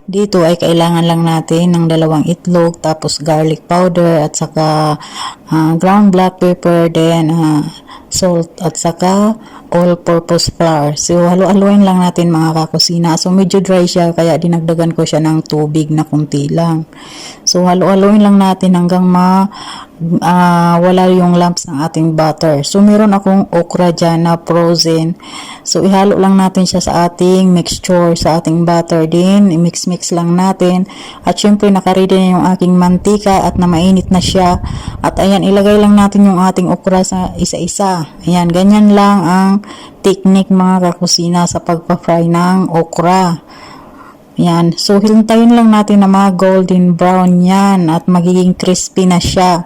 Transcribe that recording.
Dito ay kailangan lang natin ng 2 itlog, tapos garlic powder at saka ground black pepper, then salt at saka all-purpose flour. So halo-haloin lang natin mga kakusina. So medyo dry siya kaya dinagdagan ko siya ng tubig na kunti lang. So halo-haloin lang natin hanggang wala yung lumps ng ating butter. So meron akong okra dyan na frozen. So ihalo lang natin siya sa ating mixture, sa ating butter din. I-mix-mix lang natin. At syempre nakaready na yung aking mantika at na mainit na siya. At ayan, ilagay lang natin yung ating okra sa isa-isa. Ayan, ganyan lang ang technique mga kakusina sa pagpa-fry ng okra. Yan. So, hintayin lang natin na mga golden brown yan at magiging crispy na siya.